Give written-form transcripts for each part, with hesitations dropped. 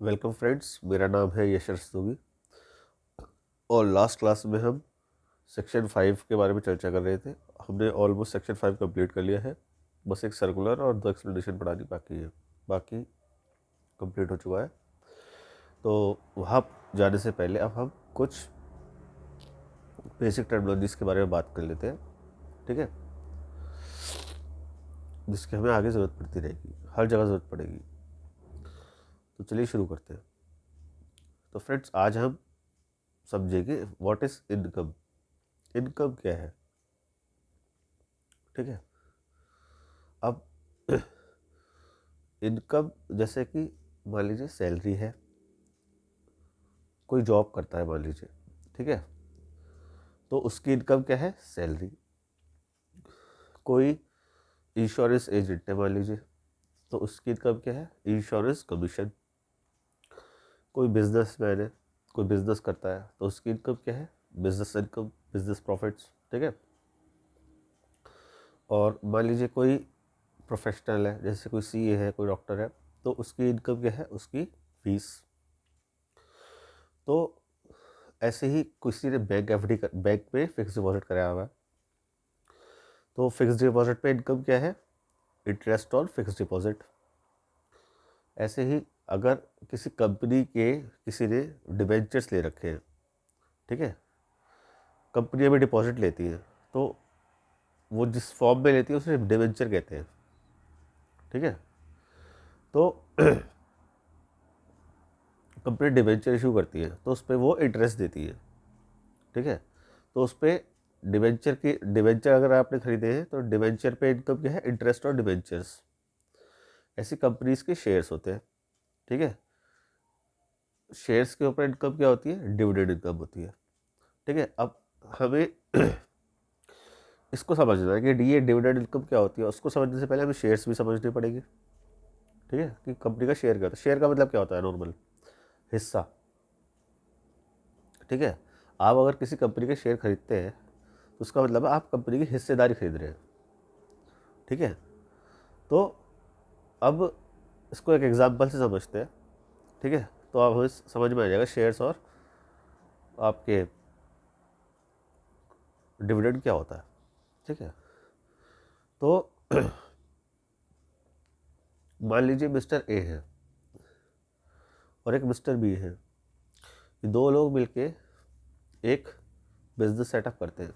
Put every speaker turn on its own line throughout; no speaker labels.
Welcome friends, मेरा नाम है यश रस्तोगी और लास्ट क्लास में हम सेक्शन 5 के बारे में चर्चा कर रहे थे। हमने ऑलमोस्ट सेक्शन 5 कंप्लीट कर लिया है। बस एक सर्कुलर और 2 एक्सप्लेनेशन पढ़ानी बाकी है। बाकी कंप्लीट हो चुका है। तो वहाँ जाने से पहले अब हम कुछ बेसिक टर्मिनोलॉजीज़ के बारे में बात कर लेते हैं, ठीक है, जिसकी हमें आगे ज़रूरत पड़ती रहेगी, हर जगह ज़रूरत पड़ेगी। तो चलिए शुरू करते हैं। तो फ्रेंड्स, आज हम समझेंगे व्हाट इज़ इनकम। इनकम क्या है, ठीक है। अब इनकम जैसे कि मान लीजिए सैलरी है, कोई जॉब करता है मान लीजिए, ठीक है, तो उसकी इनकम क्या है, सैलरी। कोई इंश्योरेंस एजेंट है मान लीजिए, तो उसकी इनकम क्या है, इंश्योरेंस कमीशन। कोई बिजनेसमैन है, कोई बिजनेस करता है, तो उसकी इनकम क्या है, बिजनेस इनकम, बिजनेस प्रॉफिट्स, ठीक है। और मान लीजिए कोई प्रोफेशनल है, जैसे कोई सीए है, कोई डॉक्टर है, तो उसकी इनकम क्या है, उसकी फीस। तो ऐसे ही किसी ने बैंक एफडी बैंक में फिक्स डिपॉजिट कराया हुआ है, तो फिक्स डिपॉजिट पे इनकम क्या है, इंटरेस्ट ऑन फिक्स डिपॉजिट। ऐसे ही अगर किसी कंपनी के किसी ने डिबेंचर्स ले रखे हैं, ठीक है, कंपनी में डिपॉजिट लेती है, तो वो जिस फॉर्म में लेती है उसे डिबेंचर कहते हैं, ठीक है। तो कंपनी डिबेंचर इशू करती है, तो उस पर वो इंटरेस्ट देती है, ठीक है। तो उस पर डिबेंचर अगर आपने खरीदे हैं, तो डिबेंचर पे इनकम क्या है, इंटरेस्ट और डिबेंचर्स। ऐसी कंपनीज के शेयर्स होते हैं, ठीक है। शेयर्स के ऊपर इनकम क्या होती है, डिविडेंड इनकम होती है, ठीक है। अब हमें इसको समझना है कि ये डिविडेंड इनकम क्या होती है। उसको समझने से पहले हमें शेयर्स भी समझने पड़ेगी, ठीक है, कि कंपनी का शेयर क्या होता है। शेयर का मतलब क्या होता है, नॉर्मल हिस्सा, ठीक है। आप अगर किसी कंपनी के शेयर खरीदते हैं, तो उसका मतलब है आप कंपनी की हिस्सेदारी खरीद रहे हैं, ठीक है। तो अब इसको एक एग्जांपल से समझते हैं, ठीक है। तो आप हमें समझ में आ जाएगा शेयर्स और आपके डिविडेंड क्या होता है, ठीक है। तो मान लीजिए मिस्टर ए है और एक मिस्टर बी है। ये दो लोग मिलके एक बिजनेस सेटअप करते हैं।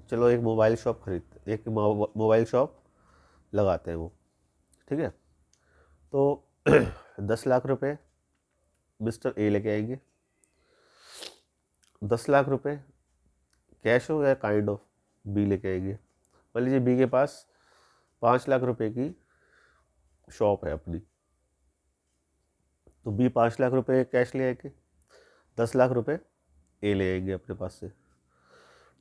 चलो एक मोबाइल शॉप खरीदते, एक मोबाइल शॉप लगाते हैं वो, ठीक है। तो 10 लाख रुपए मिस्टर ए लेके आएंगे। 10 लाख रुपए कैश हो या काइंड ऑफ बी लेके आएंगे। मान लीजिए बी के पास 5 लाख रुपए की शॉप है अपनी, तो बी 5 लाख रुपए कैश ले आएंगे, 10 लाख रुपए ए ले आएंगे अपने पास से।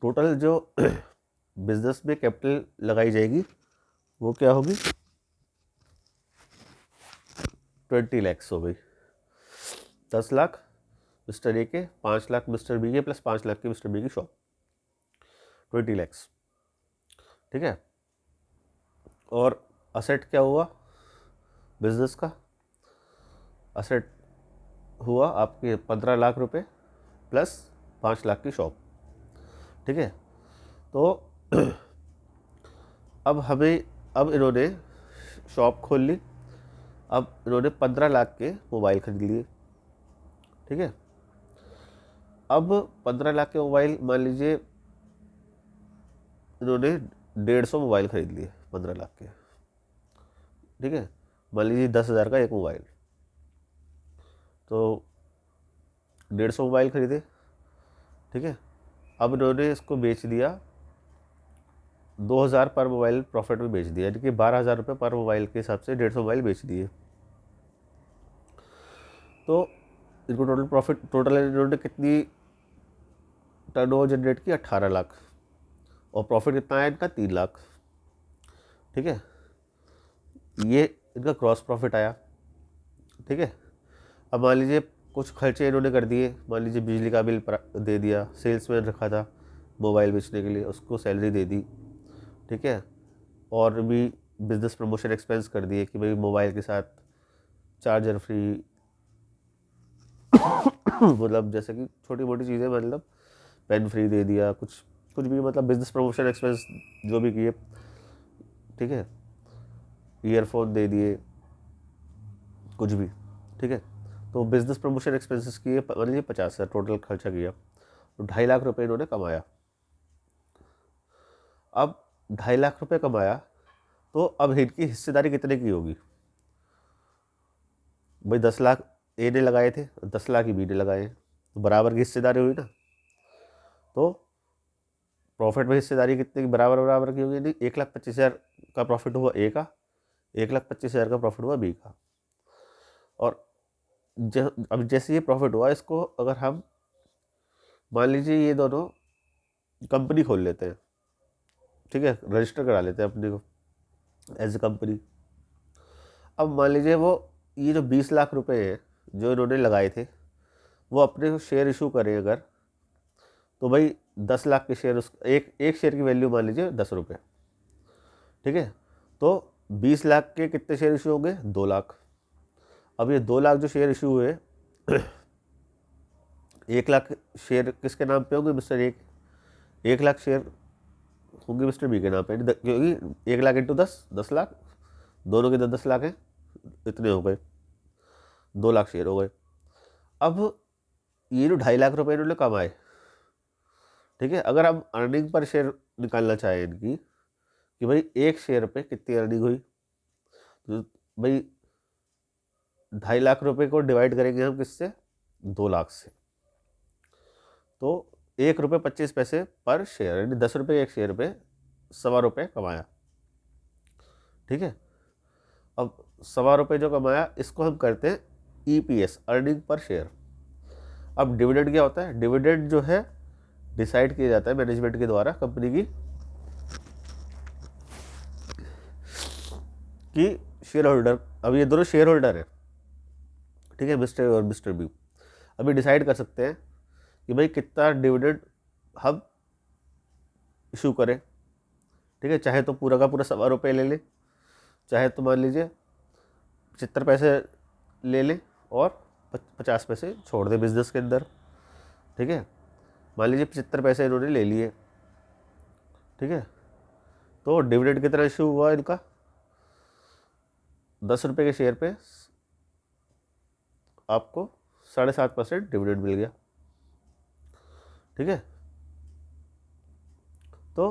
टोटल जो बिजनेस में कैपिटल लगाई जाएगी वो क्या होगी, 20 लैक्स हो गई। 10 लाख मिस्टर ए के, 5 लाख मिस्टर बी के, प्लस 5 लाख की मिस्टर बी की शॉप, 20 लैक्स, ठीक है। और असेट क्या हुआ बिजनेस का, असेट हुआ आपके 15 लाख रुपए प्लस 5 लाख की शॉप, ठीक है। तो अब इन्होंने शॉप खोल ली। अब इन्होंने 15 लाख के मोबाइल खरीद लिए, ठीक है। अब 15 लाख के मोबाइल, मान लीजिए इन्होंने 150 मोबाइल खरीद लिए 15 लाख के, ठीक है। मान लीजिए 10,000 का एक मोबाइल, तो 150 मोबाइल खरीदे, ठीक है। अब इन्होंने इसको बेच दिया 2,000 पर मोबाइल प्रॉफिट में बेच दिया, यानी कि 12,000 रुपये पर मोबाइल के हिसाब से 150 मोबाइल बेच दिए। तो इनको टोटल इन्होंने कितनी टर्नओवर जनरेट की, 18 लाख। और प्रॉफिट कितना आया इनका, 3 लाख, ठीक है। ये इनका क्रॉस प्रॉफिट आया, ठीक है। अब मान लीजिए कुछ खर्चे इन्होंने कर दिए, मान लीजिए बिजली का बिल दे दिया, सेल्समैन रखा था मोबाइल बेचने के लिए, उसको सैलरी दे दी, ठीक है। और भी बिजनेस प्रमोशन एक्सपेंस कर दिए कि भाई मोबाइल के साथ चार्जर फ्री, मतलब जैसे कि छोटी मोटी चीज़ें, मतलब पेन फ्री दे दिया, कुछ कुछ भी, मतलब बिजनेस प्रमोशन एक्सपेंस जो भी किए, ठीक है, ईयरफोन दे दिए, कुछ भी, ठीक है। तो बिजनेस प्रमोशन एक्सपेंसेस किए, मान लीजिए 50,000 टोटल खर्चा किया, तो 2.5 लाख रुपए इन्होंने कमाया। अब 2.5 लाख रुपए कमाया, तो अब इनकी हिस्सेदारी कितने की होगी? भाई 10 लाख ए ने लगाए थे, 10 लाख ही बी ने लगाए हैं, तो बराबर की हिस्सेदारी हुई ना। तो प्रॉफिट में हिस्सेदारी कितने की बराबर बराबर की होगी? नहीं, 1,25,000 का प्रॉफिट हुआ ए का, 1,25,000 का प्रॉफिट हुआ बी का। और अब जैसे ये प्रॉफिट हुआ, इसको अगर हम मान लीजिए ये दोनों कंपनी खोल लेते हैं, ठीक है, रजिस्टर करा लेते हैं अपने को एज ए कंपनी। अब मान लीजिए वो ये जो 20 लाख रुपए हैं जो इन्होंने लगाए थे, वो अपने शेयर इशू करें अगर, तो भाई 10 लाख के शेयर, उस एक शेयर की वैल्यू मान लीजिए 10 रुपये, ठीक है। तो 20 लाख के कितने शेयर इशू होंगे? 2 लाख। अब ये 2 लाख जो शेयर इशू हुए, 1 लाख शेयर किसके नाम पे होंगे? मिस्टर एक 1 लाख शेयर होंगे मिस्टर बी के नाम पे, क्योंकि 1 लाख इंटू 10 लाख, दोनों के 10 लाख हैं, इतने हो गए, 2 लाख शेयर हो गए। अब ये जो 2.5 लाख रुपए इन्होंने कमाए, ठीक है, अगर हम अर्निंग पर शेयर निकालना चाहें इनकी, कि भाई एक शेयर पे कितनी अर्निंग हुई, तो भाई 2.5 लाख रुपए को डिवाइड करेंगे हम किससे? 2 लाख से। तो 1 रुपये 25 पैसे पर शेयर, यानी 10 रुपये एक शेयर पे 1.25 रुपये कमाया, ठीक है। अब 1.25 रुपये जो कमाया, इसको हम करते हैं EPS, अर्निंग पर शेयर। अब डिविडेंड क्या होता है? डिविडेंड जो है डिसाइड किया जाता है मैनेजमेंट के द्वारा कंपनी की, कि शेयर होल्डर, अब ये दोनों शेयर होल्डर है, ठीक है, मिस्टर और मिस्टर बी, अभी डिसाइड कर सकते हैं कि भाई कितना डिविडेंड हम इशू करें, ठीक है। चाहे तो पूरा का पूरा 1.25 रुपये ले लें, चाहे तो मान लीजिए 75 पैसे ले लें और 50 पैसे छोड़ दें बिजनेस के अंदर, ठीक है। मान लीजिए 75 पैसे इन्होंने ले लिए, ठीक है। तो डिविडेंड कितना इशू हुआ इनका? 10 रुपये के शेयर पे आपको 7.5% डिविडेंड मिल गया, ठीक है। तो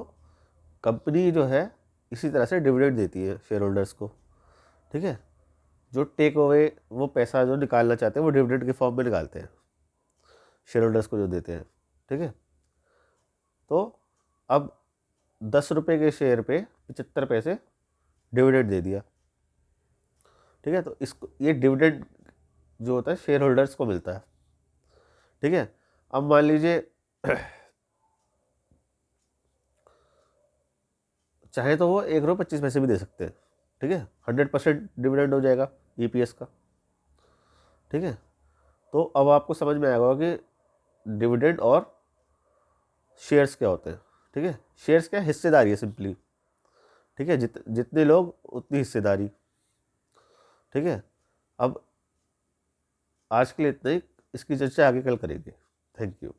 कंपनी जो है इसी तरह से डिविडेंड देती है शेयर होल्डर्स को, ठीक है। जो टेक अवे, वो पैसा जो निकालना चाहते हैं वो डिविडेंड के फॉर्म में निकालते हैं, शेयर होल्डर्स को जो देते हैं, ठीक है। तो अब 10 रुपये के शेयर पे 75 पैसे डिविडेंड दे दिया, ठीक है। तो इसको, ये डिविडेंड जो होता है शेयर होल्डर्स को मिलता है, ठीक है। अब मान लीजिए चाहे तो वो 1 रुपये 25 पैसे भी दे सकते हैं, ठीक है, 100% डिविडेंड हो जाएगा EPS का, ठीक है। तो अब आपको समझ में आएगा कि डिविडेंड और शेयर्स क्या होते हैं, ठीक है। शेयर्स क्या? हिस्सेदारी है सिंपली, ठीक है, जितने लोग उतनी हिस्सेदारी, ठीक है। अब आज के लिए इतना ही, इसकी चर्चा आगे कल करेंगे। Thank you.